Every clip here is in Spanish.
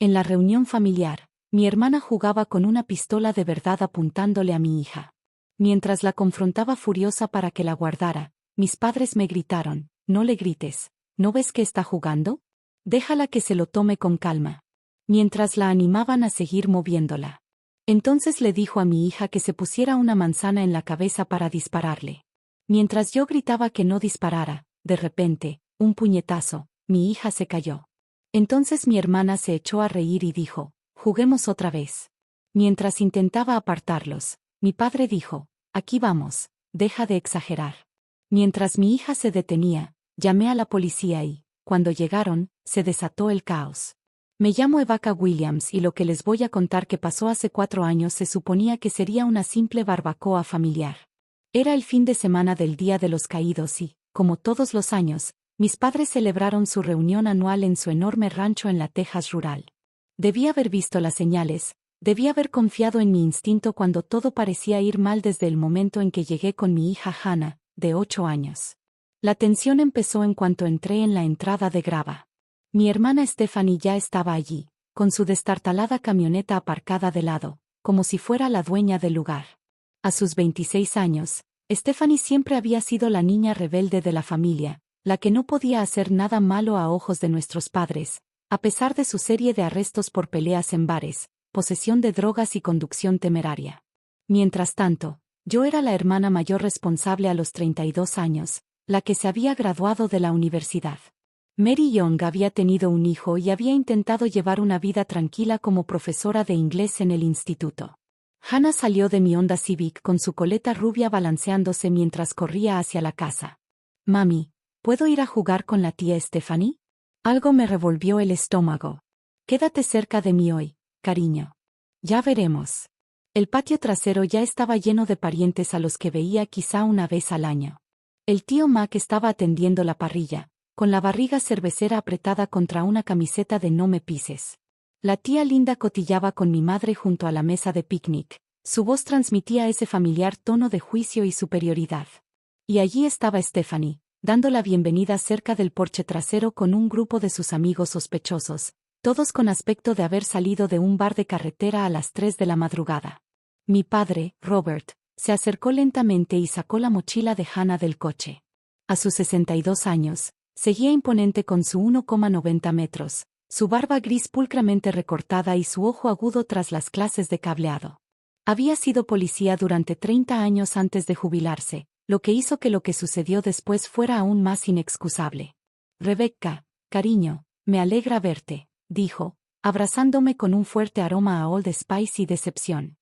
En la reunión familiar, mi hermana jugaba con una pistola de verdad apuntándole a mi hija. Mientras la confrontaba furiosa para que la guardara, mis padres me gritaron: «No le grites, ¿no ves que está jugando? Déjala que se lo tome con calma». Mientras la animaban a seguir moviéndola. Entonces le dijo a mi hija que se pusiera una manzana en la cabeza para dispararle. Mientras yo gritaba que no disparara, de repente, un puñetazo, mi hija se cayó. Entonces mi hermana se echó a reír y dijo: «Juguemos otra vez». Mientras intentaba apartarlos, mi padre dijo: «Aquí vamos, deja de exagerar». Mientras mi hija se detenía, llamé a la policía y, cuando llegaron, se desató el caos. Me llamo Evaka Williams y lo que les voy a contar que pasó hace 4 años se suponía que sería una simple barbacoa familiar. Era el fin de semana del Día de los Caídos y, como todos los años, mis padres celebraron su reunión anual en su enorme rancho en la Texas rural. Debí haber visto las señales, debí haber confiado en mi instinto cuando todo parecía ir mal desde el momento en que llegué con mi hija Hannah, de 8 años. La tensión empezó en cuanto entré en la entrada de grava. Mi hermana Stephanie ya estaba allí, con su destartalada camioneta aparcada de lado, como si fuera la dueña del lugar. A sus 26 años, Stephanie siempre había sido la niña rebelde de la familia, la que no podía hacer nada malo a ojos de nuestros padres, a pesar de su serie de arrestos por peleas en bares, posesión de drogas y conducción temeraria. Mientras tanto, yo era la hermana mayor responsable a los 32 años, la que se había graduado de la universidad. Mary Young había tenido un hijo y había intentado llevar una vida tranquila como profesora de inglés en el instituto. Hannah salió de mi Honda Civic con su coleta rubia balanceándose mientras corría hacia la casa. «Mami, ¿puedo ir a jugar con la tía Stephanie?» Algo me revolvió el estómago. «Quédate cerca de mí hoy, cariño. Ya veremos». El patio trasero ya estaba lleno de parientes a los que veía quizá una vez al año. El tío Mac estaba atendiendo la parrilla, con la barriga cervecera apretada contra una camiseta de «No me pises». La tía Linda cotillaba con mi madre junto a la mesa de picnic. Su voz transmitía ese familiar tono de juicio y superioridad. Y allí estaba Stephanie, dando la bienvenida cerca del porche trasero con un grupo de sus amigos sospechosos, todos con aspecto de haber salido de un bar de carretera a las 3 de la madrugada. Mi padre, Robert, se acercó lentamente y sacó la mochila de Hannah del coche. A sus 62 años, seguía imponente con su 1,90 metros, su barba gris pulcramente recortada y su ojo agudo tras las clases de cableado. Había sido policía durante 30 años antes de jubilarse, lo que hizo que lo que sucedió después fuera aún más inexcusable. «Rebecca, cariño, me alegra verte», dijo, abrazándome con un fuerte aroma a Old Spice y decepción.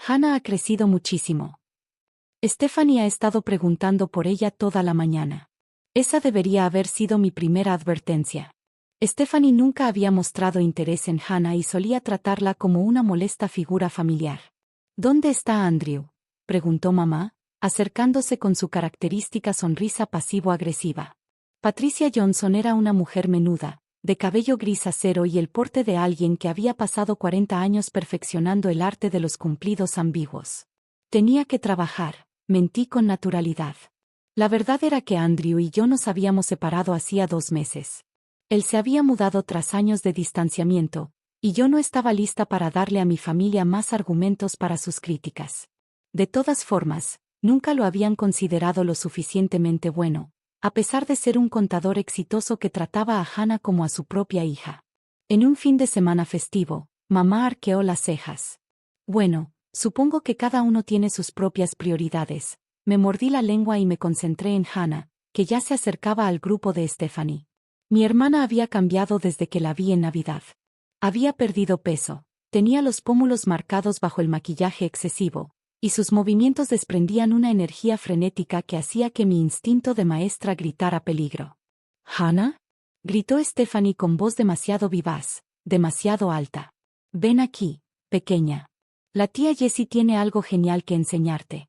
«Hannah ha crecido muchísimo. Stephanie ha estado preguntando por ella toda la mañana». Esa debería haber sido mi primera advertencia. Stephanie nunca había mostrado interés en Hannah y solía tratarla como una molesta figura familiar. «¿Dónde está Andrew?», preguntó mamá, acercándose con su característica sonrisa pasivo-agresiva. Patricia Johnson era una mujer menuda, de cabello gris acero y el porte de alguien que había pasado 40 años perfeccionando el arte de los cumplidos ambiguos. Tenía que trabajar, mentí con naturalidad. La verdad era que Andrew y yo nos habíamos separado hacía 2 meses. Él se había mudado tras años de distanciamiento, y yo no estaba lista para darle a mi familia más argumentos para sus críticas. De todas formas, nunca lo habían considerado lo suficientemente bueno, a pesar de ser un contador exitoso que trataba a Hannah como a su propia hija. En un fin de semana festivo, mamá arqueó las cejas. «Bueno, supongo que cada uno tiene sus propias prioridades». Me mordí la lengua y me concentré en Hannah, que ya se acercaba al grupo de Stephanie. Mi hermana había cambiado desde que la vi en Navidad. Había perdido peso, tenía los pómulos marcados bajo el maquillaje excesivo, y sus movimientos desprendían una energía frenética que hacía que mi instinto de maestra gritara peligro. «¿Hannah?», gritó Stephanie con voz demasiado vivaz, demasiado alta. «Ven aquí, pequeña. La tía Jessie tiene algo genial que enseñarte».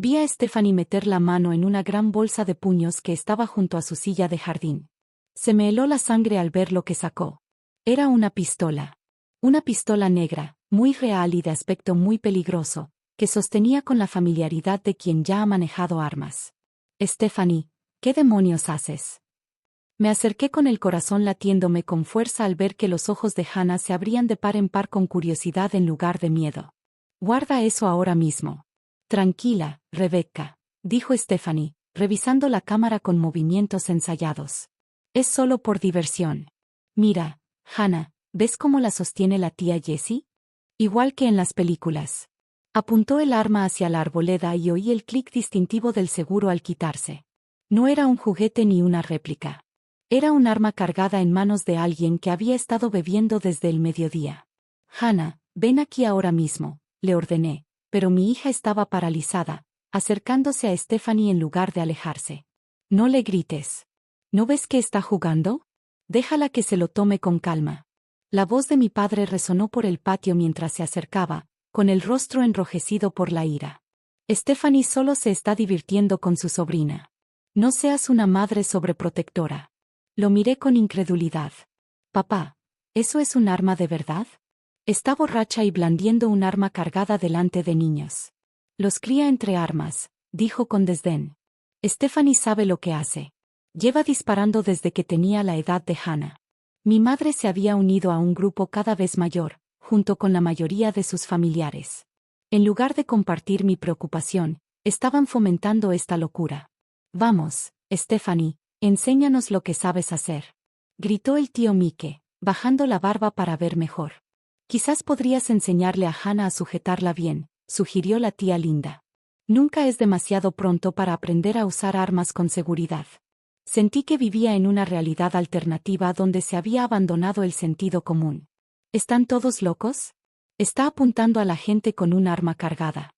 Vi a Stephanie meter la mano en una gran bolsa de puños que estaba junto a su silla de jardín. Se me heló la sangre al ver lo que sacó. Era una pistola. Una pistola negra, muy real y de aspecto muy peligroso, que sostenía con la familiaridad de quien ya ha manejado armas. «Stephanie, ¿qué demonios haces?». Me acerqué con el corazón latiéndome con fuerza al ver que los ojos de Hannah se abrían de par en par con curiosidad en lugar de miedo. Guarda eso ahora mismo. Tranquila, Rebecca, dijo Stephanie, revisando la cámara con movimientos ensayados. Es solo por diversión. Mira, Hannah, ¿ves cómo la sostiene la tía Jessie? Igual que en las películas. Apuntó el arma hacia la arboleda y oí el clic distintivo del seguro al quitarse. No era un juguete ni una réplica. Era un arma cargada en manos de alguien que había estado bebiendo desde el mediodía. Hannah, ven aquí ahora mismo, le ordené, pero mi hija estaba paralizada, acercándose a Stephanie en lugar de alejarse. No le grites. ¿No ves que está jugando? Déjala que se lo tome con calma. La voz de mi padre resonó por el patio mientras se acercaba, con el rostro enrojecido por la ira. Stephanie solo se está divirtiendo con su sobrina. No seas una madre sobreprotectora. Lo miré con incredulidad. Papá, ¿eso es un arma de verdad? Está borracha y blandiendo un arma cargada delante de niños. Los cría entre armas, dijo con desdén. Stephanie sabe lo que hace. Lleva disparando desde que tenía la edad de Hannah. Mi madre se había unido a un grupo cada vez mayor, junto con la mayoría de sus familiares. En lugar de compartir mi preocupación, estaban fomentando esta locura. Vamos, Stephanie, enséñanos lo que sabes hacer. Gritó el tío Mike, bajando la barba para ver mejor. Quizás podrías enseñarle a Hannah a sujetarla bien, sugirió la tía Linda. Nunca es demasiado pronto para aprender a usar armas con seguridad. Sentí que vivía en una realidad alternativa donde se había abandonado el sentido común. ¿Están todos locos? Está apuntando a la gente con un arma cargada.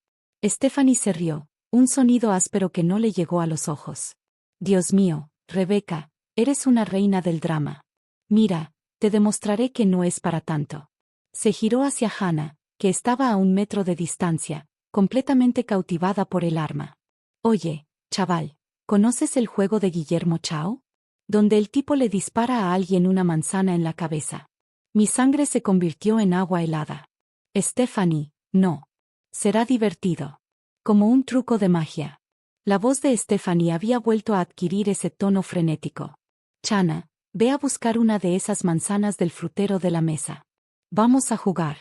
Stephanie se rió, un sonido áspero que no le llegó a los ojos. Dios mío, Rebecca, eres una reina del drama. Mira, te demostraré que no es para tanto. Se giró hacia Hannah, que estaba a 1 metro de distancia, completamente cautivada por el arma. Oye, chaval, ¿conoces el juego de Guillermo Chao? Donde el tipo le dispara a alguien una manzana en la cabeza. Mi sangre se convirtió en agua helada. Stephanie, no. Será divertido. Como un truco de magia. La voz de Stephanie había vuelto a adquirir ese tono frenético. Chana, ve a buscar una de esas manzanas del frutero de la mesa. Vamos a jugar.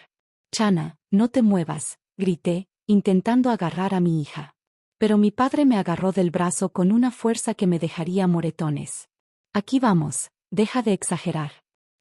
Chana, no te muevas, grité, intentando agarrar a mi hija. Pero mi padre me agarró del brazo con una fuerza que me dejaría moretones. Aquí vamos, deja de exagerar.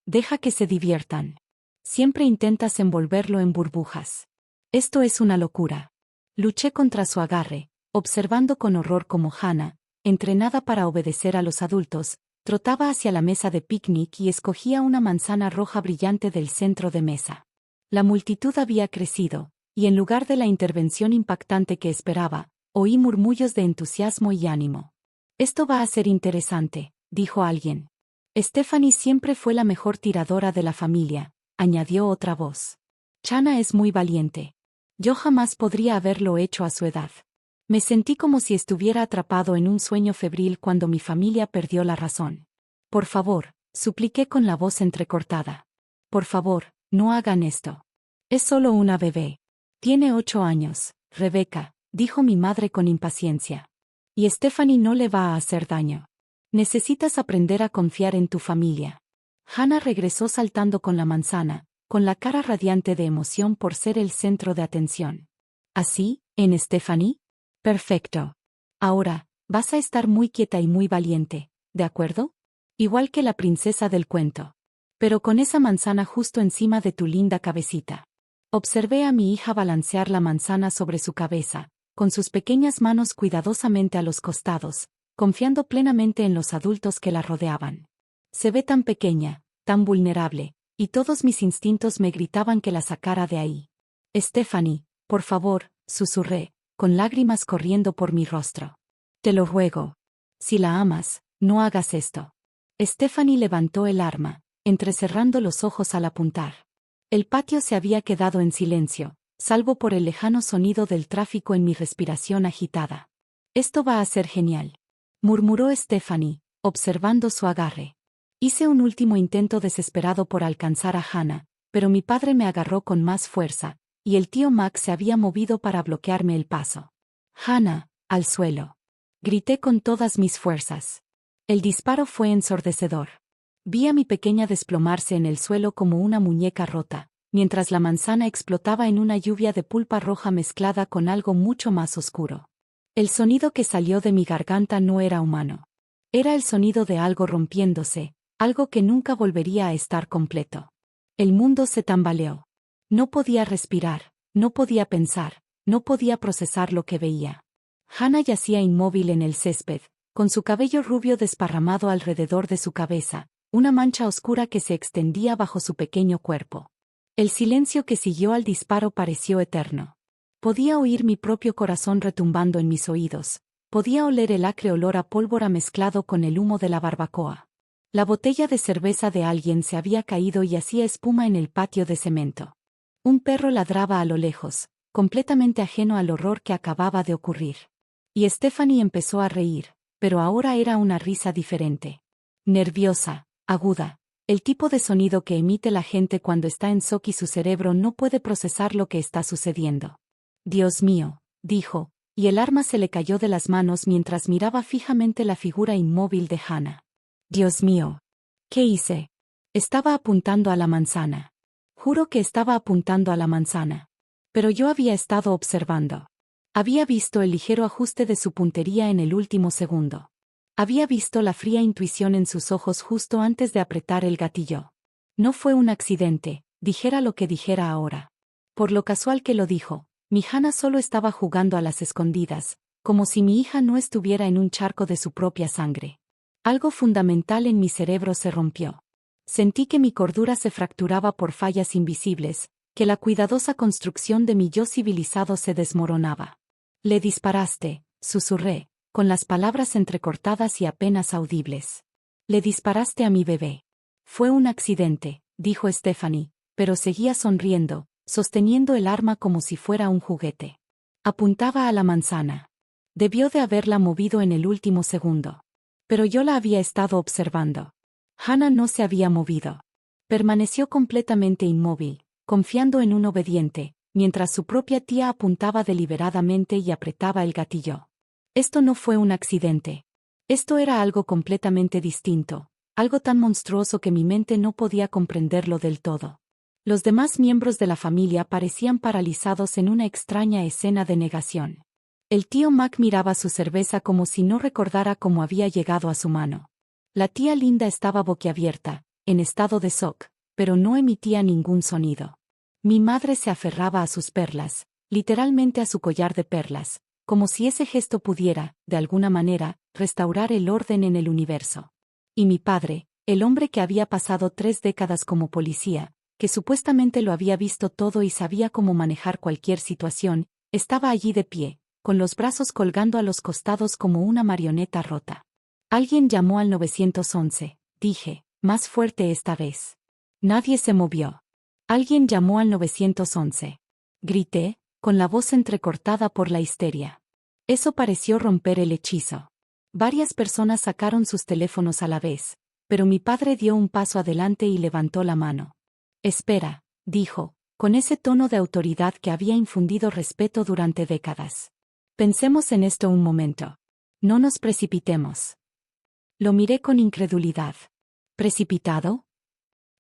Deja que se diviertan. Siempre intentas envolverlo en burbujas. Esto es una locura. Luché contra su agarre, observando con horror cómo Hannah, entrenada para obedecer a los adultos, trotaba hacia la mesa de picnic y escogía una manzana roja brillante del centro de mesa. La multitud había crecido, y en lugar de la intervención impactante que esperaba, oí murmullos de entusiasmo y ánimo. Esto va a ser interesante, dijo alguien. Stephanie siempre fue la mejor tiradora de la familia, añadió otra voz. Chana es muy valiente. Yo jamás podría haberlo hecho a su edad. Me sentí como si estuviera atrapado en un sueño febril cuando mi familia perdió la razón. Por favor, supliqué con la voz entrecortada. Por favor, no hagan esto. Es solo una bebé. Tiene 8 años, Rebecca, dijo mi madre con impaciencia. Y Stephanie no le va a hacer daño. Necesitas aprender a confiar en tu familia. Hannah regresó saltando con la manzana, con la cara radiante de emoción por ser el centro de atención. ¿Así, en Stephanie? Perfecto. Ahora, vas a estar muy quieta y muy valiente, ¿de acuerdo? Igual que la princesa del cuento. Pero con esa manzana justo encima de tu linda cabecita. Observé a mi hija balancear la manzana sobre su cabeza, con sus pequeñas manos cuidadosamente a los costados, confiando plenamente en los adultos que la rodeaban. Se ve tan pequeña, tan vulnerable, y todos mis instintos me gritaban que la sacara de ahí. Stephanie, por favor, susurré, con lágrimas corriendo por mi rostro. Te lo ruego. Si la amas, no hagas esto. Stephanie levantó el arma, entrecerrando los ojos al apuntar. El patio se había quedado en silencio, salvo por el lejano sonido del tráfico en mi respiración agitada. Esto va a ser genial, murmuró Stephanie, observando su agarre. Hice un último intento desesperado por alcanzar a Hannah, pero mi padre me agarró con más fuerza, y el tío Max se había movido para bloquearme el paso. Hannah, al suelo. Grité con todas mis fuerzas. El disparo fue ensordecedor. Vi a mi pequeña desplomarse en el suelo como una muñeca rota, mientras la manzana explotaba en una lluvia de pulpa roja mezclada con algo mucho más oscuro. El sonido que salió de mi garganta no era humano. Era el sonido de algo rompiéndose, algo que nunca volvería a estar completo. El mundo se tambaleó. No podía respirar, no podía pensar, no podía procesar lo que veía. Hannah yacía inmóvil en el césped, con su cabello rubio desparramado alrededor de su cabeza, una mancha oscura que se extendía bajo su pequeño cuerpo. El silencio que siguió al disparo pareció eterno. Podía oír mi propio corazón retumbando en mis oídos, podía oler el acre olor a pólvora mezclado con el humo de la barbacoa. La botella de cerveza de alguien se había caído y hacía espuma en el patio de cemento. Un perro ladraba a lo lejos, completamente ajeno al horror que acababa de ocurrir. Y Stephanie empezó a reír, pero ahora era una risa diferente. Nerviosa, aguda, el tipo de sonido que emite la gente cuando está en shock y su cerebro no puede procesar lo que está sucediendo. Dios mío, dijo, y el arma se le cayó de las manos mientras miraba fijamente la figura inmóvil de Hannah. Dios mío. ¿Qué hice? Estaba apuntando a la manzana. Juro que estaba apuntando a la manzana. Pero yo había estado observando. Había visto el ligero ajuste de su puntería en el último segundo. Había visto la fría intuición en sus ojos justo antes de apretar el gatillo. No fue un accidente, dijera lo que dijera ahora. Por lo casual que lo dijo, mi Hannah solo estaba jugando a las escondidas, como si mi hija no estuviera en un charco de su propia sangre. Algo fundamental en mi cerebro se rompió. Sentí que mi cordura se fracturaba por fallas invisibles, que la cuidadosa construcción de mi yo civilizado se desmoronaba. Le disparaste, susurré, con las palabras entrecortadas y apenas audibles. Le disparaste a mi bebé. Fue un accidente, dijo Stephanie, pero seguía sonriendo, sosteniendo el arma como si fuera un juguete. Apuntaba a la manzana. Debió de haberla movido en el último segundo. Pero yo la había estado observando. Hannah no se había movido. Permaneció completamente inmóvil, confiando en un obediente, mientras su propia tía apuntaba deliberadamente y apretaba el gatillo. Esto no fue un accidente. Esto era algo completamente distinto, algo tan monstruoso que mi mente no podía comprenderlo del todo. Los demás miembros de la familia parecían paralizados en una extraña escena de negación. El tío Mac miraba su cerveza como si no recordara cómo había llegado a su mano. La tía Linda estaba boquiabierta, en estado de shock, pero no emitía ningún sonido. Mi madre se aferraba a sus perlas, literalmente a su collar de perlas, como si ese gesto pudiera, de alguna manera, restaurar el orden en el universo. Y mi padre, el hombre que había pasado 3 décadas como policía, que supuestamente lo había visto todo y sabía cómo manejar cualquier situación, estaba allí de pie, con los brazos colgando a los costados como una marioneta rota. Alguien llamó al 911, dije, más fuerte esta vez. Nadie se movió. Alguien llamó al 911. Grité, con la voz entrecortada por la histeria. Eso pareció romper el hechizo. Varias personas sacaron sus teléfonos a la vez, pero mi padre dio un paso adelante y levantó la mano. Espera, dijo, con ese tono de autoridad que había infundido respeto durante décadas. Pensemos en esto un momento. No nos precipitemos. Lo miré con incredulidad. ¿Precipitado?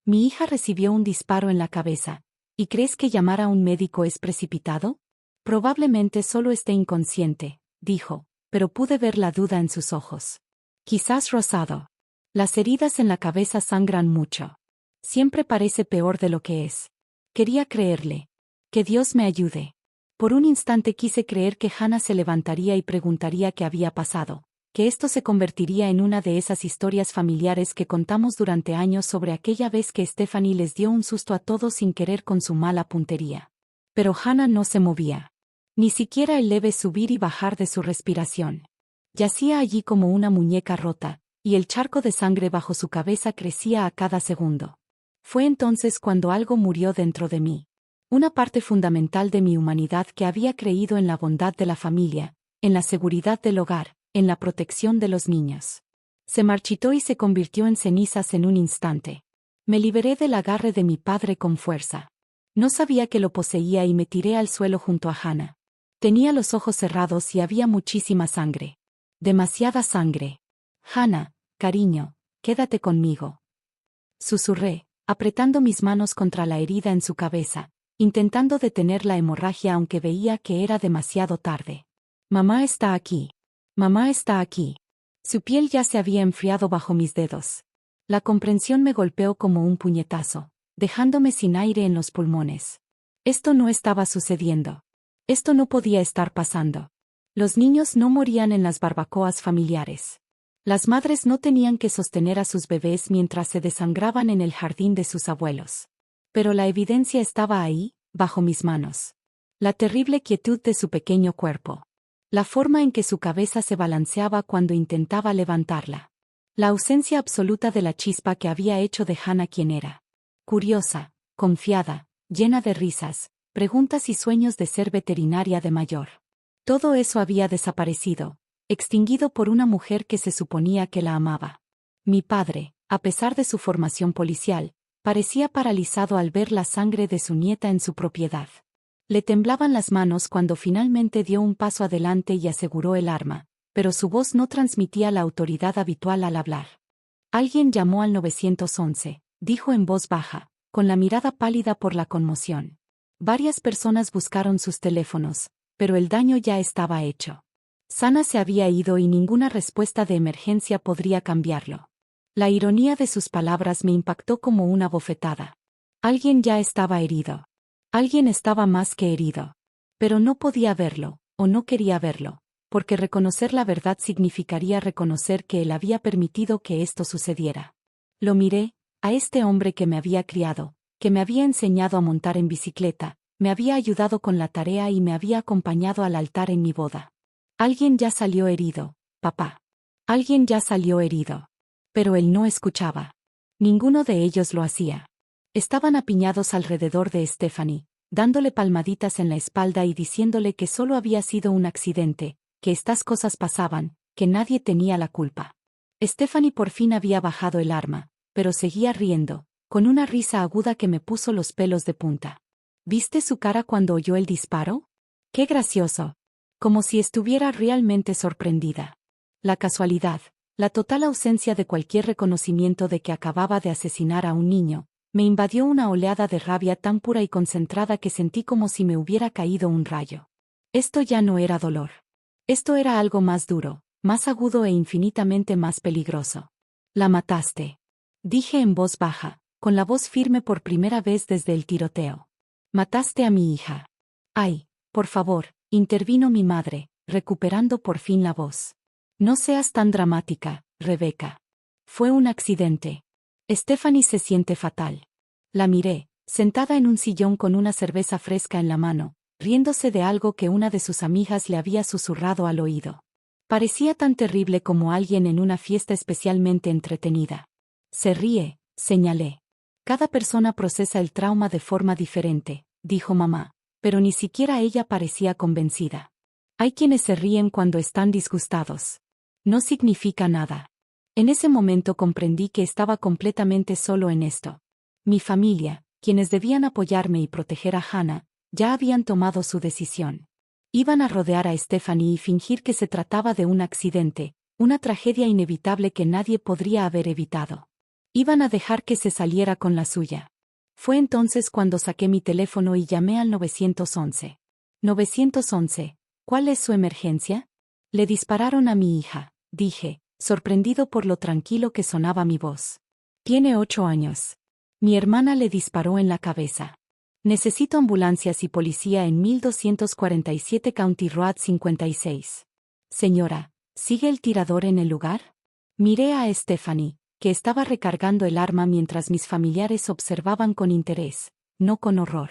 Mi hija recibió un disparo en la cabeza. ¿Y crees que llamar a un médico es precipitado? Probablemente solo esté inconsciente, dijo, pero pude ver la duda en sus ojos. Quizás rosado. Las heridas en la cabeza sangran mucho. Siempre parece peor de lo que es. Quería creerle. Que Dios me ayude. Por un instante quise creer que Hannah se levantaría y preguntaría qué había pasado, que esto se convertiría en una de esas historias familiares que contamos durante años sobre aquella vez que Stephanie les dio un susto a todos sin querer con su mala puntería. Pero Hannah no se movía. Ni siquiera el leve subir y bajar de su respiración. Yacía allí como una muñeca rota, y el charco de sangre bajo su cabeza crecía a cada segundo. Fue entonces cuando algo murió dentro de mí. Una parte fundamental de mi humanidad que había creído en la bondad de la familia, en la seguridad del hogar, en la protección de los niños. Se marchitó y se convirtió en cenizas en un instante. Me liberé del agarre de mi padre con fuerza. No sabía que lo poseía y me tiré al suelo junto a Hannah. Tenía los ojos cerrados y había muchísima sangre. Demasiada sangre. Hannah, Cariño, quédate conmigo. Susurré, apretando mis manos contra la herida en su cabeza, intentando detener la hemorragia aunque veía que era demasiado tarde. Mamá está aquí. Mamá está aquí. Su piel ya se había enfriado bajo mis dedos. La comprensión me golpeó como un puñetazo, dejándome sin aire en los pulmones. Esto no estaba sucediendo. Esto no podía estar pasando. Los niños no morían en las barbacoas familiares. Las madres no tenían que sostener a sus bebés mientras se desangraban en el jardín de sus abuelos. Pero la evidencia estaba ahí, bajo mis manos. La terrible quietud de su pequeño cuerpo. La forma en que su cabeza se balanceaba cuando intentaba levantarla. La ausencia absoluta de la chispa que había hecho de Hannah quien era. Curiosa, confiada, llena de risas, preguntas y sueños de ser veterinaria de mayor. Todo eso había desaparecido, extinguido por una mujer que se suponía que la amaba. Mi padre, a pesar de su formación policial, parecía paralizado al ver la sangre de su nieta en su propiedad. Le temblaban las manos cuando finalmente dio un paso adelante y aseguró el arma, pero su voz no transmitía la autoridad habitual al hablar. Alguien llamó al 911, dijo en voz baja, con la mirada pálida por la conmoción. Varias personas buscaron sus teléfonos, pero el daño ya estaba hecho. Sana se había ido y ninguna respuesta de emergencia podría cambiarlo. La ironía de sus palabras me impactó como una bofetada. Alguien ya estaba herido. Alguien estaba más que herido. Pero no podía verlo, o no quería verlo, porque reconocer la verdad significaría reconocer que él había permitido que esto sucediera. Lo miré, a este hombre que me había criado, que me había enseñado a montar en bicicleta, me había ayudado con la tarea y me había acompañado al altar en mi boda. Alguien ya salió herido, papá. Alguien ya salió herido. Pero él no escuchaba. Ninguno de ellos lo hacía. Estaban apiñados alrededor de Stephanie, dándole palmaditas en la espalda y diciéndole que solo había sido un accidente, que estas cosas pasaban, que nadie tenía la culpa. Stephanie por fin había bajado el arma, pero seguía riendo, con una risa aguda que me puso los pelos de punta. ¿Viste su cara cuando oyó el disparo? ¡Qué gracioso! Como si estuviera realmente sorprendida. La casualidad, la total ausencia de cualquier reconocimiento de que acababa de asesinar a un niño, me invadió una oleada de rabia tan pura y concentrada que sentí como si me hubiera caído un rayo. Esto ya no era dolor. Esto era algo más duro, más agudo e infinitamente más peligroso. La mataste. Dije en voz baja, con la voz firme por primera vez desde el tiroteo. Mataste a mi hija. Ay, por favor, intervino mi madre, recuperando por fin la voz. No seas tan dramática, Rebeca. Fue un accidente. Stephanie se siente fatal. La miré, sentada en un sillón con una cerveza fresca en la mano, riéndose de algo que una de sus amigas le había susurrado al oído. Parecía tan terrible como alguien en una fiesta especialmente entretenida. Se ríe, señalé. Cada persona procesa el trauma de forma diferente, dijo mamá, pero ni siquiera ella parecía convencida. Hay quienes se ríen cuando están disgustados. No significa nada. En ese momento comprendí que estaba completamente solo en esto. Mi familia, quienes debían apoyarme y proteger a Hannah, ya habían tomado su decisión. Iban a rodear a Stephanie y fingir que se trataba de un accidente, una tragedia inevitable que nadie podría haber evitado. Iban a dejar que se saliera con la suya. Fue entonces cuando saqué mi teléfono y llamé al 911. 911, ¿cuál es su emergencia? Le dispararon a mi hija, dije, sorprendido por lo tranquilo que sonaba mi voz. Tiene 8 años. Mi hermana le disparó en la cabeza. Necesito ambulancias y policía en 1247 County Road 56. Señora, ¿sigue el tirador en el lugar? Miré a Stephanie, que estaba recargando el arma mientras mis familiares observaban con interés, no con horror.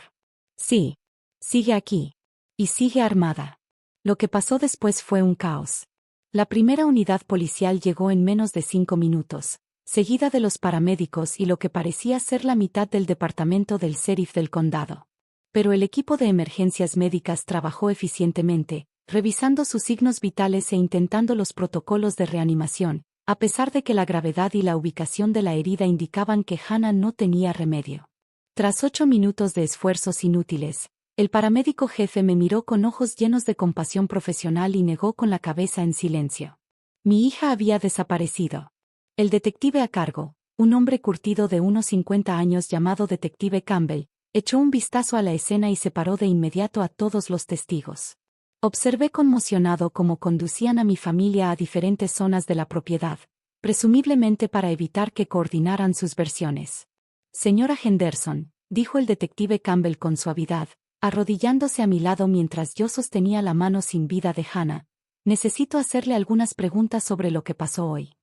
Sí. Sigue aquí. Y sigue armada. Lo que pasó después fue un caos. La primera unidad policial llegó en menos de 5 minutos, seguida de los paramédicos y lo que parecía ser la mitad del departamento del sheriff del condado. Pero el equipo de emergencias médicas trabajó eficientemente, revisando sus signos vitales e intentando los protocolos de reanimación, a pesar de que la gravedad y la ubicación de la herida indicaban que Hannah no tenía remedio. Tras 8 minutos de esfuerzos inútiles, el paramédico jefe me miró con ojos llenos de compasión profesional y negó con la cabeza en silencio. Mi hija había desaparecido. El detective a cargo, un hombre curtido de unos 50 años llamado Detective Campbell, echó un vistazo a la escena y separó de inmediato a todos los testigos. Observé conmocionado cómo conducían a mi familia a diferentes zonas de la propiedad, presumiblemente para evitar que coordinaran sus versiones. Señora Henderson, dijo el detective Campbell con suavidad, arrodillándose a mi lado mientras yo sostenía la mano sin vida de Hannah, necesito hacerle algunas preguntas sobre lo que pasó hoy.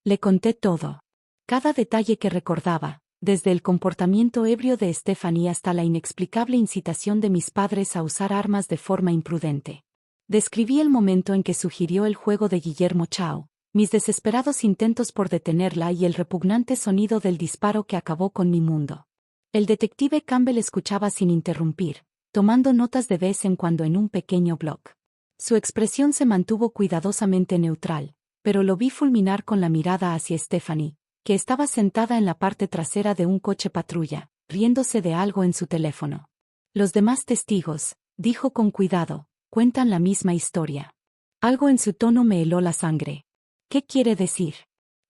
Le conté todo. Cada detalle que recordaba, desde el comportamiento ebrio de Stephanie hasta la inexplicable incitación de mis padres a usar armas de forma imprudente. Describí el momento en que sugirió el juego de Guillermo Chao, mis desesperados intentos por detenerla y el repugnante sonido del disparo que acabó con mi mundo. El detective Campbell escuchaba sin interrumpir, tomando notas de vez en cuando en un pequeño bloc. Su expresión se mantuvo cuidadosamente neutral, pero lo vi fulminar con la mirada hacia Stephanie, que estaba sentada en la parte trasera de un coche patrulla, riéndose de algo en su teléfono. Los demás testigos, dijo con cuidado, cuentan la misma historia. Algo en su tono me heló la sangre. ¿Qué quiere decir?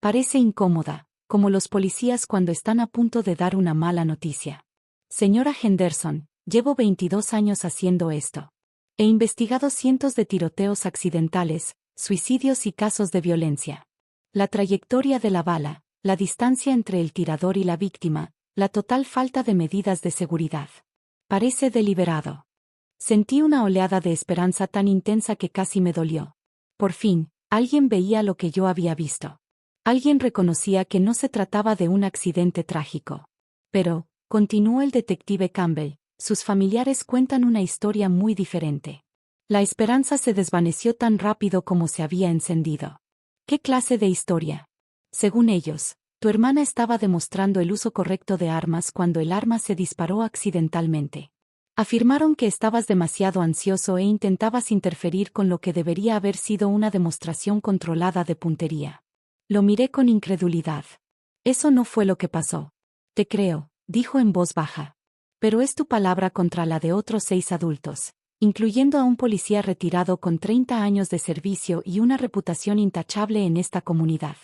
Parece incómoda, como los policías cuando están a punto de dar una mala noticia. Señora Henderson, llevo 22 años haciendo esto. He investigado cientos de tiroteos accidentales, suicidios y casos de violencia. La trayectoria de la bala, la distancia entre el tirador y la víctima, la total falta de medidas de seguridad. Parece deliberado. Sentí una oleada de esperanza tan intensa que casi me dolió. Por fin, alguien veía lo que yo había visto. Alguien reconocía que no se trataba de un accidente trágico. Pero, continuó el detective Campbell, sus familiares cuentan una historia muy diferente. La esperanza se desvaneció tan rápido como se había encendido. ¿Qué clase de historia? Según ellos, tu hermana estaba demostrando el uso correcto de armas cuando el arma se disparó accidentalmente. Afirmaron que estabas demasiado ansioso e intentabas interferir con lo que debería haber sido una demostración controlada de puntería. Lo miré con incredulidad. Eso no fue lo que pasó. Te creo, dijo en voz baja. Pero es tu palabra contra la de otros 6 adultos, incluyendo a un policía retirado con 30 años de servicio y una reputación intachable en esta comunidad.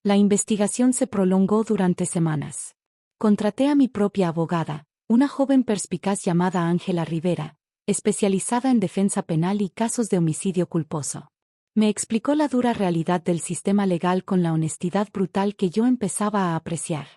La investigación se prolongó durante semanas. Contraté a mi propia abogada, una joven perspicaz llamada Ángela Rivera, especializada en defensa penal y casos de homicidio culposo. Me explicó la dura realidad del sistema legal con la honestidad brutal que yo empezaba a apreciar.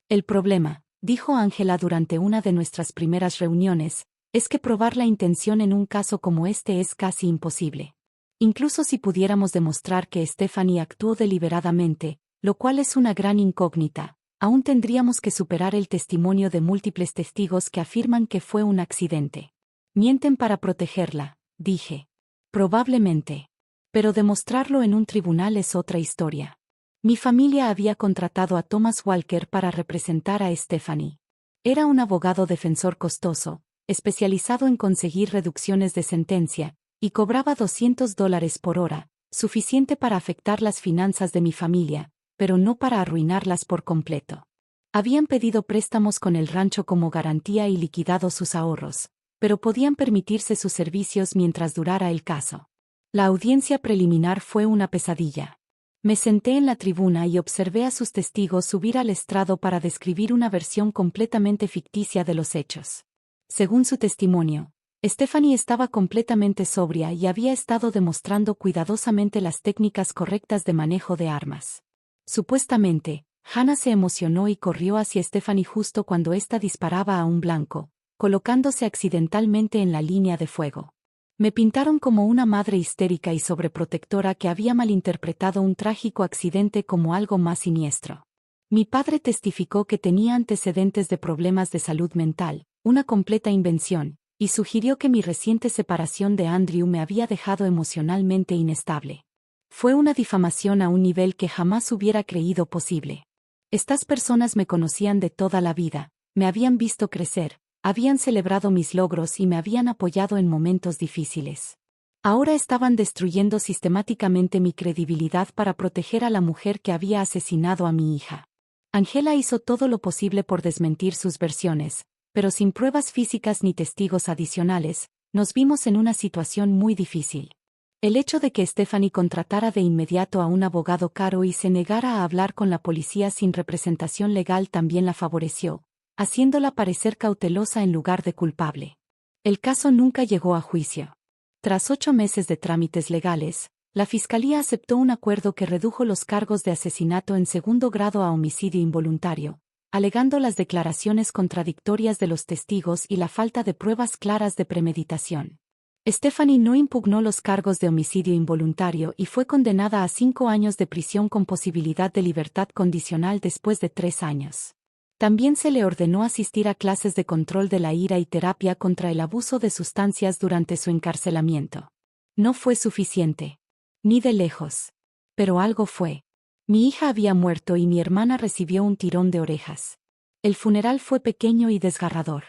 El problema, dijo Ángela durante una de nuestras primeras reuniones, es que probar la intención en un caso como este es casi imposible. Incluso si pudiéramos demostrar que Stephanie actuó deliberadamente, lo cual es una gran incógnita, aún tendríamos que superar el testimonio de múltiples testigos que afirman que fue un accidente. Mienten para protegerla, dije. Probablemente. Pero demostrarlo en un tribunal es otra historia. Mi familia había contratado a Thomas Walker para representar a Stephanie. Era un abogado defensor costoso, especializado en conseguir reducciones de sentencia, y cobraba $200 por hora, suficiente para afectar las finanzas de mi familia, pero no para arruinarlas por completo. Habían pedido préstamos con el rancho como garantía y liquidado sus ahorros, pero podían permitirse sus servicios mientras durara el caso. La audiencia preliminar fue una pesadilla. Me senté en la tribuna y observé a sus testigos subir al estrado para describir una versión completamente ficticia de los hechos. Según su testimonio, Stephanie estaba completamente sobria y había estado demostrando cuidadosamente las técnicas correctas de manejo de armas. Supuestamente, Hannah se emocionó y corrió hacia Stephanie justo cuando ésta disparaba a un blanco, colocándose accidentalmente en la línea de fuego. Me pintaron como una madre histérica y sobreprotectora que había malinterpretado un trágico accidente como algo más siniestro. Mi padre testificó que tenía antecedentes de problemas de salud mental, una completa invención, y sugirió que mi reciente separación de Andrew me había dejado emocionalmente inestable. Fue una difamación a un nivel que jamás hubiera creído posible. Estas personas me conocían de toda la vida, me habían visto crecer, habían celebrado mis logros y me habían apoyado en momentos difíciles. Ahora estaban destruyendo sistemáticamente mi credibilidad para proteger a la mujer que había asesinado a mi hija. Ángela hizo todo lo posible por desmentir sus versiones, pero sin pruebas físicas ni testigos adicionales, nos vimos en una situación muy difícil. El hecho de que Stephanie contratara de inmediato a un abogado caro y se negara a hablar con la policía sin representación legal también la favoreció, haciéndola parecer cautelosa en lugar de culpable. El caso nunca llegó a juicio. Tras 8 meses de trámites legales, la Fiscalía aceptó un acuerdo que redujo los cargos de asesinato en segundo grado a homicidio involuntario, alegando las declaraciones contradictorias de los testigos y la falta de pruebas claras de premeditación. Stephanie no impugnó los cargos de homicidio involuntario y fue condenada a 5 años de prisión con posibilidad de libertad condicional después de 3 años. También se le ordenó asistir a clases de control de la ira y terapia contra el abuso de sustancias durante su encarcelamiento. No fue suficiente. Ni de lejos. Pero algo fue. Mi hija había muerto y mi hermana recibió un tirón de orejas. El funeral fue pequeño y desgarrador.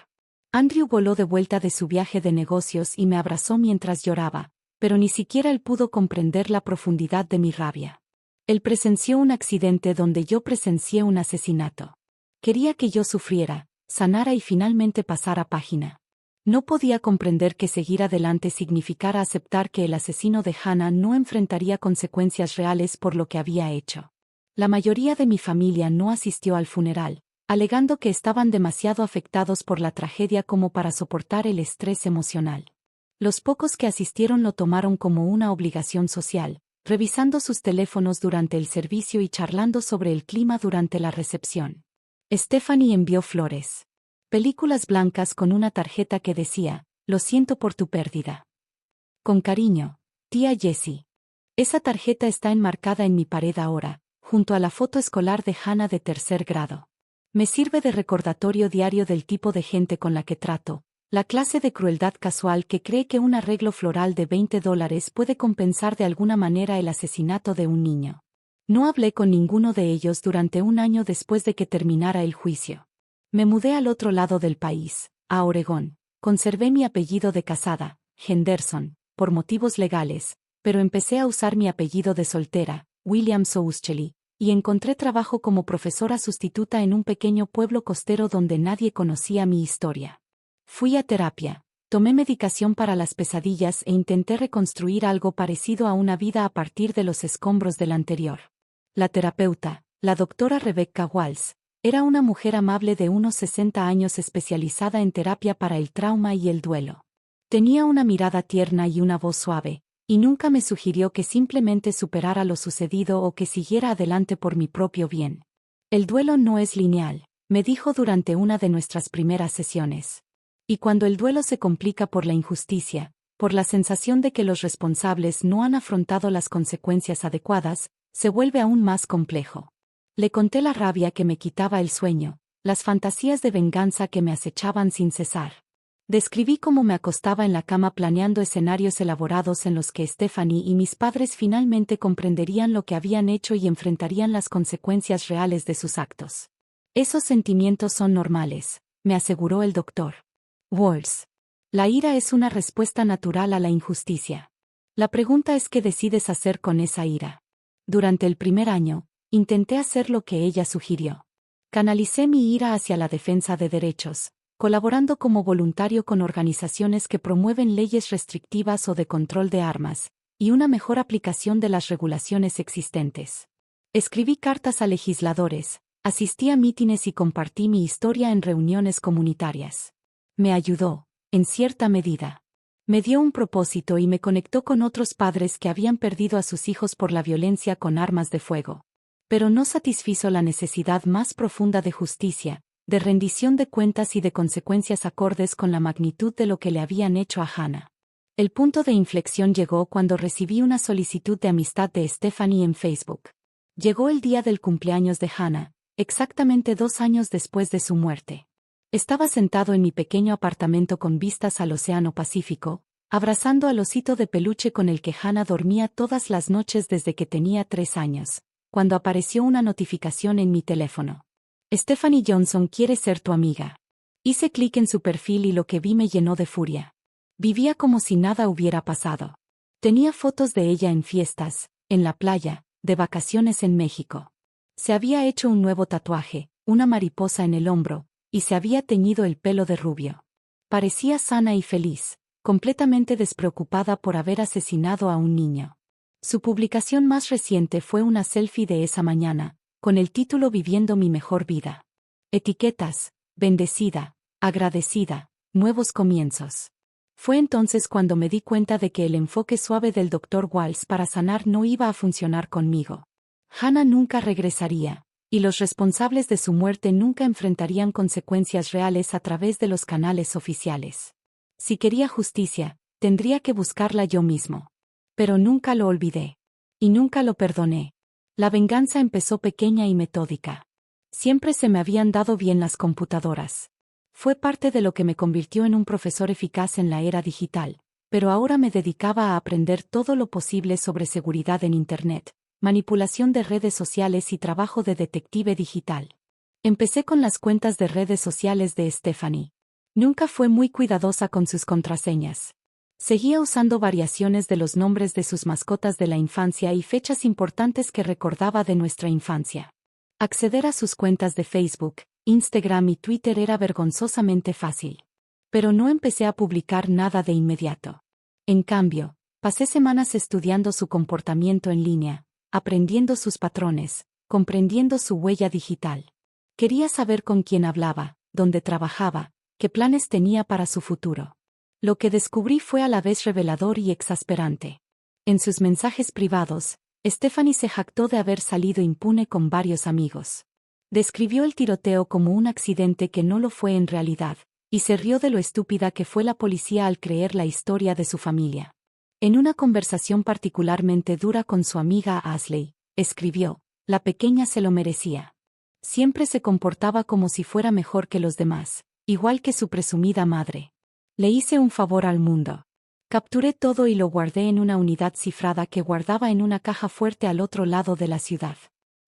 Andrew voló de vuelta de su viaje de negocios y me abrazó mientras lloraba, pero ni siquiera él pudo comprender la profundidad de mi rabia. Él presenció un accidente donde yo presencié un asesinato. Quería que yo sufriera, sanara y finalmente pasara página. No podía comprender que seguir adelante significara aceptar que el asesino de Hannah no enfrentaría consecuencias reales por lo que había hecho. La mayoría de mi familia no asistió al funeral, alegando que estaban demasiado afectados por la tragedia como para soportar el estrés emocional. Los pocos que asistieron lo tomaron como una obligación social, revisando sus teléfonos durante el servicio y charlando sobre el clima durante la recepción. Stephanie envió flores. Películas blancas con una tarjeta que decía, «Lo siento por tu pérdida. Con cariño, tía Jessie». Esa tarjeta está enmarcada en mi pared ahora, junto a la foto escolar de Hannah de 3er grado. Me sirve de recordatorio diario del tipo de gente con la que trato, la clase de crueldad casual que cree que un arreglo floral de $20 puede compensar de alguna manera el asesinato de un niño. No hablé con ninguno de ellos durante 1 año después de que terminara el juicio. Me mudé al otro lado del país, a Oregón. Conservé mi apellido de casada, Henderson, por motivos legales, pero empecé a usar mi apellido de soltera, Williams Ouscheli, y encontré trabajo como profesora sustituta en un pequeño pueblo costero donde nadie conocía mi historia. Fui a terapia, tomé medicación para las pesadillas e intenté reconstruir algo parecido a una vida a partir de los escombros del anterior. La terapeuta, la doctora Rebecca Walls, era una mujer amable de unos 60 años especializada en terapia para el trauma y el duelo. Tenía una mirada tierna y una voz suave, y nunca me sugirió que simplemente superara lo sucedido o que siguiera adelante por mi propio bien. El duelo no es lineal, me dijo durante una de nuestras primeras sesiones. Y cuando el duelo se complica por la injusticia, por la sensación de que los responsables no han afrontado las consecuencias adecuadas, se vuelve aún más complejo. Le conté la rabia que me quitaba el sueño, las fantasías de venganza que me acechaban sin cesar. Describí cómo me acostaba en la cama planeando escenarios elaborados en los que Stephanie y mis padres finalmente comprenderían lo que habían hecho y enfrentarían las consecuencias reales de sus actos. Esos sentimientos son normales, me aseguró el doctor Walls. La ira es una respuesta natural a la injusticia. La pregunta es qué decides hacer con esa ira. Durante el primer año, intenté hacer lo que ella sugirió. Canalicé mi ira hacia la defensa de derechos, colaborando como voluntario con organizaciones que promueven leyes restrictivas o de control de armas, y una mejor aplicación de las regulaciones existentes. Escribí cartas a legisladores, asistí a mítines y compartí mi historia en reuniones comunitarias. Me ayudó, en cierta medida. Me dio un propósito y me conectó con otros padres que habían perdido a sus hijos por la violencia con armas de fuego. Pero no satisfizo la necesidad más profunda de justicia, de rendición de cuentas y de consecuencias acordes con la magnitud de lo que le habían hecho a Hannah. El punto de inflexión llegó cuando recibí una solicitud de amistad de Stephanie en Facebook. Llegó el día del cumpleaños de Hannah, exactamente 2 años después de su muerte. Estaba sentado en mi pequeño apartamento con vistas al Océano Pacífico, abrazando al osito de peluche con el que Hannah dormía todas las noches desde que tenía 3 años, cuando apareció una notificación en mi teléfono. Stephanie Johnson quiere ser tu amiga. Hice clic en su perfil y lo que vi me llenó de furia. Vivía como si nada hubiera pasado. Tenía fotos de ella en fiestas, en la playa, de vacaciones en México. Se había hecho un nuevo tatuaje, una mariposa en el hombro, y se había teñido el pelo de rubio. Parecía sana y feliz, completamente despreocupada por haber asesinado a un niño. Su publicación más reciente fue una selfie de esa mañana, con el título Viviendo mi mejor vida. Etiquetas: bendecida, agradecida, nuevos comienzos. Fue entonces cuando me di cuenta de que el enfoque suave del Dr. Walls para sanar no iba a funcionar conmigo. Hannah nunca regresaría, y los responsables de su muerte nunca enfrentarían consecuencias reales a través de los canales oficiales. Si quería justicia, tendría que buscarla yo mismo. Pero nunca lo olvidé. Y nunca lo perdoné. La venganza empezó pequeña y metódica. Siempre se me habían dado bien las computadoras. Fue parte de lo que me convirtió en un profesor eficaz en la era digital, pero ahora me dedicaba a aprender todo lo posible sobre seguridad en Internet, manipulación de redes sociales y trabajo de detective digital. Empecé con las cuentas de redes sociales de Stephanie. Nunca fue muy cuidadosa con sus contraseñas. Seguía usando variaciones de los nombres de sus mascotas de la infancia y fechas importantes que recordaba de nuestra infancia. Acceder a sus cuentas de Facebook, Instagram y Twitter era vergonzosamente fácil. Pero no empecé a publicar nada de inmediato. En cambio, pasé semanas estudiando su comportamiento en línea, aprendiendo sus patrones, comprendiendo su huella digital. Quería saber con quién hablaba, dónde trabajaba, qué planes tenía para su futuro. Lo que descubrí fue a la vez revelador y exasperante. En sus mensajes privados, Stephanie se jactó de haber salido impune con varios amigos. Describió el tiroteo como un accidente que no lo fue en realidad, y se rió de lo estúpida que fue la policía al creer la historia de su familia. En una conversación particularmente dura con su amiga Ashley, escribió: la pequeña se lo merecía. Siempre se comportaba como si fuera mejor que los demás, igual que su presumida madre. Le hice un favor al mundo. Capturé todo y lo guardé en una unidad cifrada que guardaba en una caja fuerte al otro lado de la ciudad.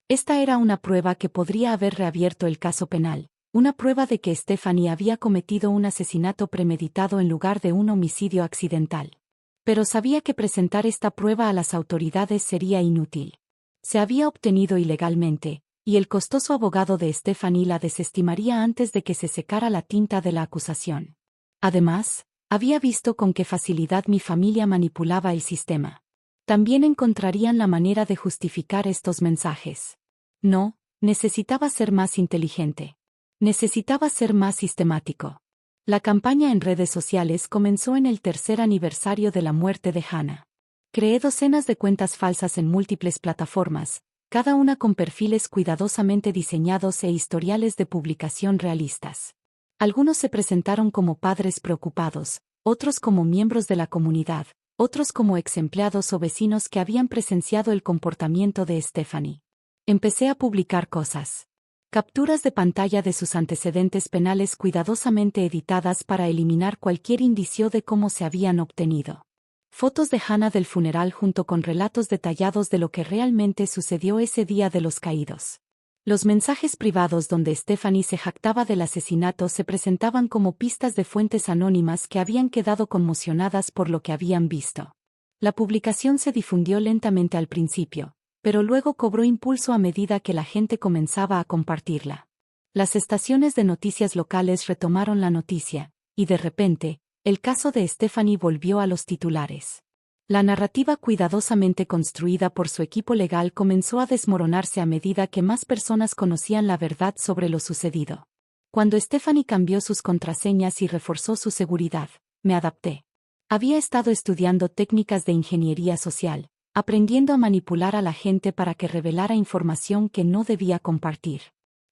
Esta era una prueba que podría haber reabierto el caso penal, una prueba de que Stephanie había cometido un asesinato premeditado en lugar de un homicidio accidental. Pero sabía que presentar esta prueba a las autoridades sería inútil. Se había obtenido ilegalmente, y el costoso abogado de Stephanie la desestimaría antes de que se secara la tinta de la acusación. Además, había visto con qué facilidad mi familia manipulaba el sistema. También encontrarían la manera de justificar estos mensajes. No, necesitaba ser más inteligente. Necesitaba ser más sistemático. La campaña en redes sociales comenzó en el tercer aniversario de la muerte de Hannah. Creé docenas de cuentas falsas en múltiples plataformas, cada una con perfiles cuidadosamente diseñados e historiales de publicación realistas. Algunos se presentaron como padres preocupados, otros como miembros de la comunidad, otros como exempleados o vecinos que habían presenciado el comportamiento de Stephanie. Empecé a publicar cosas. Capturas de pantalla de sus antecedentes penales cuidadosamente editadas para eliminar cualquier indicio de cómo se habían obtenido. Fotos de Hannah del funeral junto con relatos detallados de lo que realmente sucedió ese día de los caídos. Los mensajes privados donde Stephanie se jactaba del asesinato se presentaban como pistas de fuentes anónimas que habían quedado conmocionadas por lo que habían visto. La publicación se difundió lentamente al principio, pero luego cobró impulso a medida que la gente comenzaba a compartirla. Las estaciones de noticias locales retomaron la noticia, y de repente, el caso de Stephanie volvió a los titulares. La narrativa cuidadosamente construida por su equipo legal comenzó a desmoronarse a medida que más personas conocían la verdad sobre lo sucedido. Cuando Stephanie cambió sus contraseñas y reforzó su seguridad, me adapté. Había estado estudiando técnicas de ingeniería social, aprendiendo a manipular a la gente para que revelara información que no debía compartir.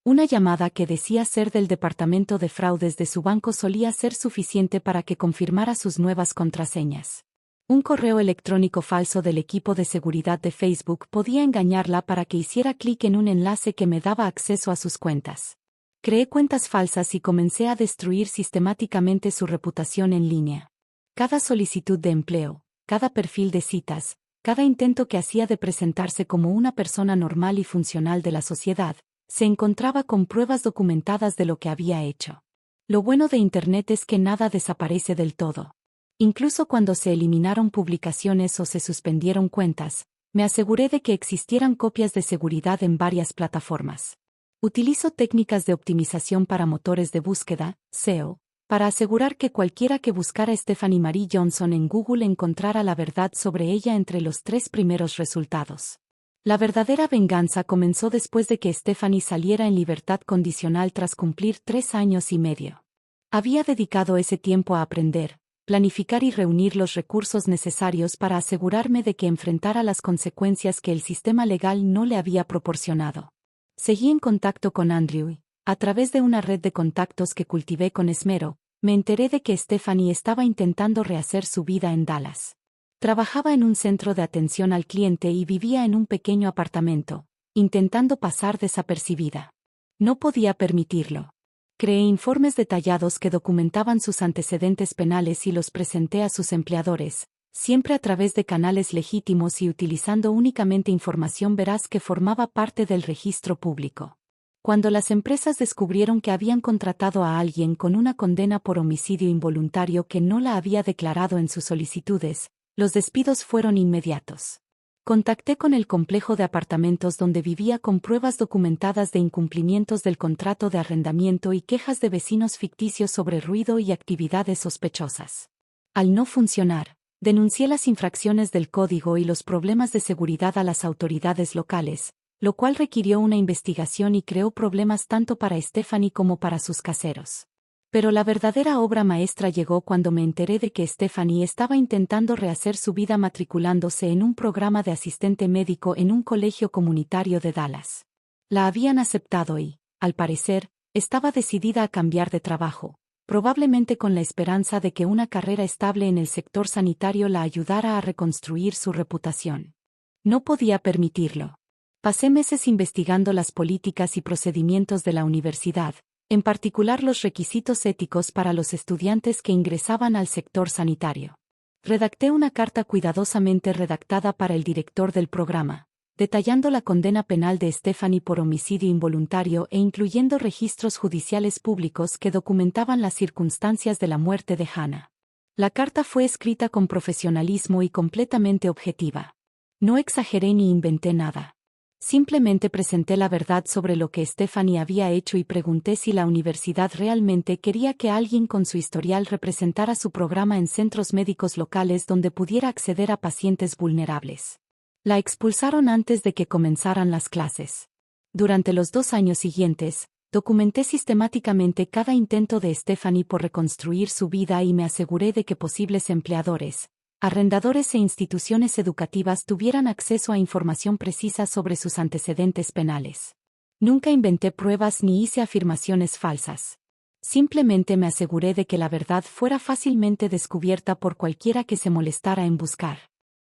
Una llamada que decía ser del departamento de fraudes de su banco solía ser suficiente para que confirmara sus nuevas contraseñas. Un correo electrónico falso del equipo de seguridad de Facebook podía engañarla para que hiciera clic en un enlace que me daba acceso a sus cuentas. Creé cuentas falsas y comencé a destruir sistemáticamente su reputación en línea. Cada solicitud de empleo, cada perfil de citas, cada intento que hacía de presentarse como una persona normal y funcional de la sociedad, se encontraba con pruebas documentadas de lo que había hecho. Lo bueno de Internet es que nada desaparece del todo. Incluso cuando se eliminaron publicaciones o se suspendieron cuentas, me aseguré de que existieran copias de seguridad en varias plataformas. Utilizo técnicas de optimización para motores de búsqueda, SEO, para asegurar que cualquiera que buscara Stephanie Marie Johnson en Google encontrara la verdad sobre ella entre los 3 primeros resultados. La verdadera venganza comenzó después de que Stephanie saliera en libertad condicional tras cumplir 3 años y medio. Había dedicado ese tiempo a aprender, planificar y reunir los recursos necesarios para asegurarme de que enfrentara las consecuencias que el sistema legal no le había proporcionado. Seguí en contacto con Andrew y, a través de una red de contactos que cultivé con esmero, me enteré de que Stephanie estaba intentando rehacer su vida en Dallas. Trabajaba en un centro de atención al cliente y vivía en un pequeño apartamento, intentando pasar desapercibida. No podía permitirlo. Creé informes detallados que documentaban sus antecedentes penales y los presenté a sus empleadores, siempre a través de canales legítimos y utilizando únicamente información veraz que formaba parte del registro público. Cuando las empresas descubrieron que habían contratado a alguien con una condena por homicidio involuntario que no la había declarado en sus solicitudes, los despidos fueron inmediatos. Contacté con el complejo de apartamentos donde vivía con pruebas documentadas de incumplimientos del contrato de arrendamiento y quejas de vecinos ficticios sobre ruido y actividades sospechosas. Al no funcionar, denuncié las infracciones del código y los problemas de seguridad a las autoridades locales, lo cual requirió una investigación y creó problemas tanto para Stephanie como para sus caseros. Pero la verdadera obra maestra llegó cuando me enteré de que Stephanie estaba intentando rehacer su vida matriculándose en un programa de asistente médico en un colegio comunitario de Dallas. La habían aceptado y, al parecer, estaba decidida a cambiar de trabajo, probablemente con la esperanza de que una carrera estable en el sector sanitario la ayudara a reconstruir su reputación. No podía permitirlo. Pasé meses investigando las políticas y procedimientos de la universidad, en particular los requisitos éticos para los estudiantes que ingresaban al sector sanitario. Redacté una carta cuidadosamente redactada para el director del programa, detallando la condena penal de Stephanie por homicidio involuntario e incluyendo registros judiciales públicos que documentaban las circunstancias de la muerte de Hannah. La carta fue escrita con profesionalismo y completamente objetiva. No exageré ni inventé nada. Simplemente presenté la verdad sobre lo que Stephanie había hecho y pregunté si la universidad realmente quería que alguien con su historial representara su programa en centros médicos locales donde pudiera acceder a pacientes vulnerables. La expulsaron antes de que comenzaran las clases. Durante los 2 años siguientes, documenté sistemáticamente cada intento de Stephanie por reconstruir su vida y me aseguré de que posibles empleadores, arrendadores e instituciones educativas tuvieran acceso a información precisa sobre sus antecedentes penales. Nunca inventé pruebas ni hice afirmaciones falsas. Simplemente me aseguré de que la verdad fuera fácilmente descubierta por cualquiera que se molestara en buscar.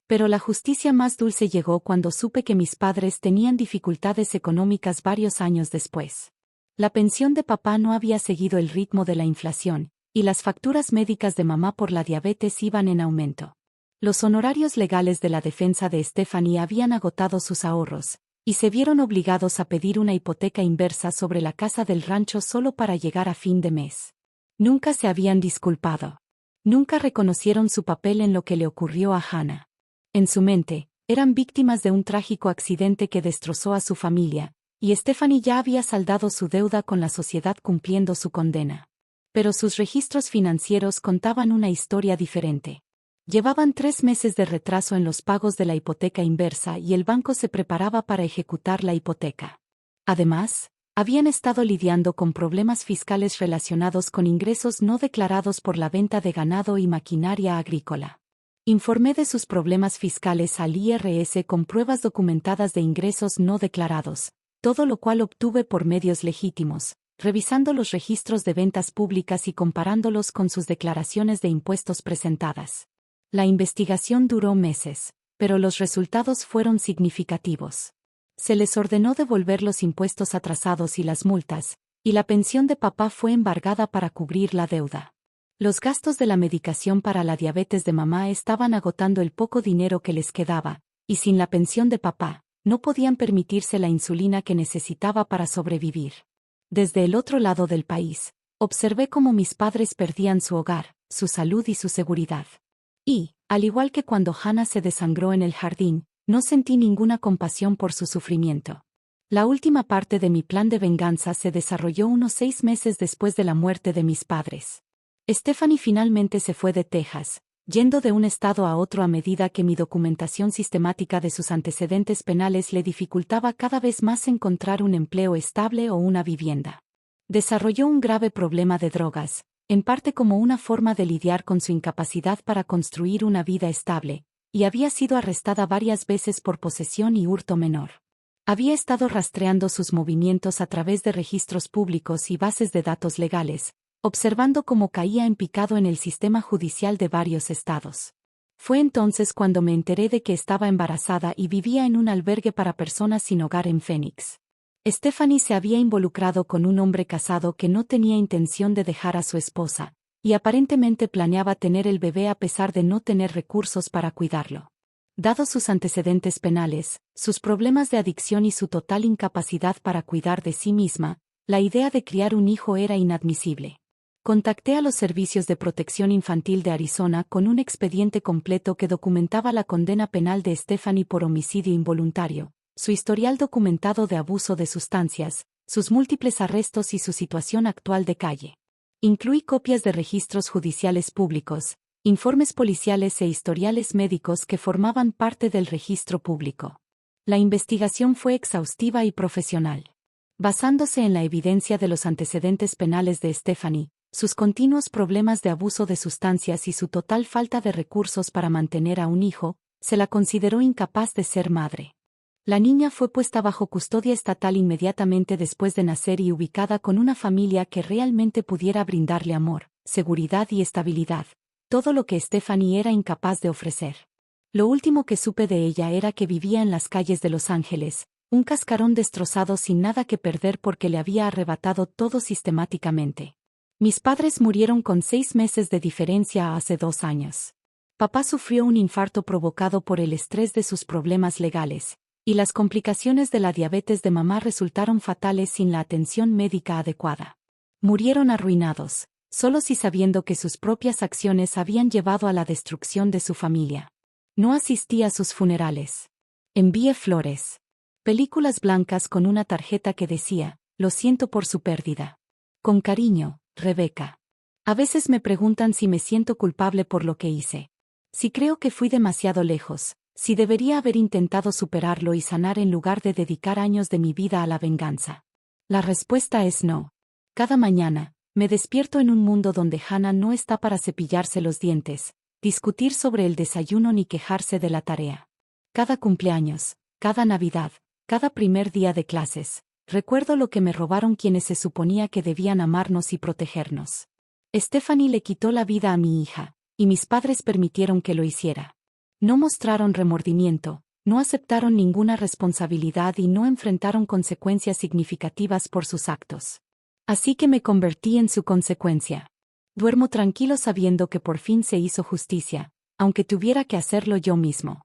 Pero la justicia más dulce llegó cuando supe que mis padres tenían dificultades económicas varios años después. La pensión de papá no había seguido el ritmo de la inflación, y las facturas médicas de mamá por la diabetes iban en aumento. Los honorarios legales de la defensa de Stephanie habían agotado sus ahorros, y se vieron obligados a pedir una hipoteca inversa sobre la casa del rancho solo para llegar a fin de mes. Nunca se habían disculpado. Nunca reconocieron su papel en lo que le ocurrió a Hannah. En su mente, eran víctimas de un trágico accidente que destrozó a su familia, y Stephanie ya había saldado su deuda con la sociedad cumpliendo su condena. Pero sus registros financieros contaban una historia diferente. Llevaban 3 meses de retraso en los pagos de la hipoteca inversa y el banco se preparaba para ejecutar la hipoteca. Además, habían estado lidiando con problemas fiscales relacionados con ingresos no declarados por la venta de ganado y maquinaria agrícola. Informé de sus problemas fiscales al IRS con pruebas documentadas de ingresos no declarados, todo lo cual obtuve por medios legítimos, revisando los registros de ventas públicas y comparándolos con sus declaraciones de impuestos presentadas. La investigación duró meses, pero los resultados fueron significativos. Se les ordenó devolver los impuestos atrasados y las multas, y la pensión de papá fue embargada para cubrir la deuda. Los gastos de la medicación para la diabetes de mamá estaban agotando el poco dinero que les quedaba, y sin la pensión de papá, no podían permitirse la insulina que necesitaba para sobrevivir. Desde el otro lado del país, observé cómo mis padres perdían su hogar, su salud y su seguridad. Y, al igual que cuando Hannah se desangró en el jardín, no sentí ninguna compasión por su sufrimiento. La última parte de mi plan de venganza se desarrolló unos 6 meses después de la muerte de mis padres. Stephanie finalmente se fue de Texas, yendo de un estado a otro a medida que mi documentación sistemática de sus antecedentes penales le dificultaba cada vez más encontrar un empleo estable o una vivienda. Desarrolló un grave problema de drogas, en parte como una forma de lidiar con su incapacidad para construir una vida estable, y había sido arrestada varias veces por posesión y hurto menor. Había estado rastreando sus movimientos a través de registros públicos y bases de datos legales, observando cómo caía en picado en el sistema judicial de varios estados. Fue entonces cuando me enteré de que estaba embarazada y vivía en un albergue para personas sin hogar en Phoenix. Stephanie se había involucrado con un hombre casado que no tenía intención de dejar a su esposa, y aparentemente planeaba tener el bebé a pesar de no tener recursos para cuidarlo. Dados sus antecedentes penales, sus problemas de adicción y su total incapacidad para cuidar de sí misma, la idea de criar un hijo era inadmisible. Contacté a los servicios de protección infantil de Arizona con un expediente completo que documentaba la condena penal de Stephanie por homicidio involuntario, su historial documentado de abuso de sustancias, sus múltiples arrestos y su situación actual de calle. Incluí copias de registros judiciales públicos, informes policiales e historiales médicos que formaban parte del registro público. La investigación fue exhaustiva y profesional. Basándose en la evidencia de los antecedentes penales de Stephanie, sus continuos problemas de abuso de sustancias y su total falta de recursos para mantener a un hijo, se la consideró incapaz de ser madre. La niña fue puesta bajo custodia estatal inmediatamente después de nacer y ubicada con una familia que realmente pudiera brindarle amor, seguridad y estabilidad, todo lo que Stephanie era incapaz de ofrecer. Lo último que supe de ella era que vivía en las calles de Los Ángeles, un cascarón destrozado sin nada que perder porque le había arrebatado todo sistemáticamente. Mis padres murieron con 6 meses de diferencia hace 2 años. Papá sufrió un infarto provocado por el estrés de sus problemas legales, y las complicaciones de la diabetes de mamá resultaron fatales sin la atención médica adecuada. Murieron arruinados, solos y sabiendo que sus propias acciones habían llevado a la destrucción de su familia. No asistí a sus funerales. Envié flores. Películas blancas con una tarjeta que decía, lo siento por su pérdida. Con cariño, Rebeca. A veces me preguntan si me siento culpable por lo que hice. Si creo que fui demasiado lejos, si debería haber intentado superarlo y sanar en lugar de dedicar años de mi vida a la venganza. La respuesta es no. Cada mañana, me despierto en un mundo donde Hannah no está para cepillarse los dientes, discutir sobre el desayuno ni quejarse de la tarea. Cada cumpleaños, cada Navidad, cada primer día de clases, recuerdo lo que me robaron quienes se suponía que debían amarnos y protegernos. Stephanie le quitó la vida a mi hija, y mis padres permitieron que lo hiciera. No mostraron remordimiento, no aceptaron ninguna responsabilidad y no enfrentaron consecuencias significativas por sus actos. Así que me convertí en su consecuencia. Duermo tranquilo sabiendo que por fin se hizo justicia, aunque tuviera que hacerlo yo mismo.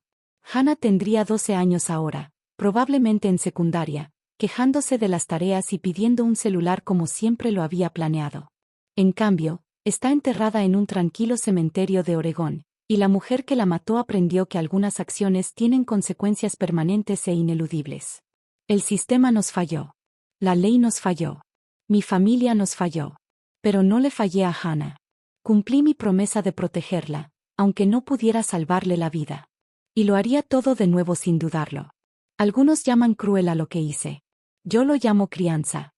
Hannah tendría 12 años ahora, probablemente en secundaria, quejándose de las tareas y pidiendo un celular como siempre lo había planeado. En cambio, está enterrada en un tranquilo cementerio de Oregón, y la mujer que la mató aprendió que algunas acciones tienen consecuencias permanentes e ineludibles. El sistema nos falló. La ley nos falló. Mi familia nos falló. Pero no le fallé a Hannah. Cumplí mi promesa de protegerla, aunque no pudiera salvarle la vida. Y lo haría todo de nuevo sin dudarlo. Algunos llaman cruel a lo que hice. Yo lo llamo crianza.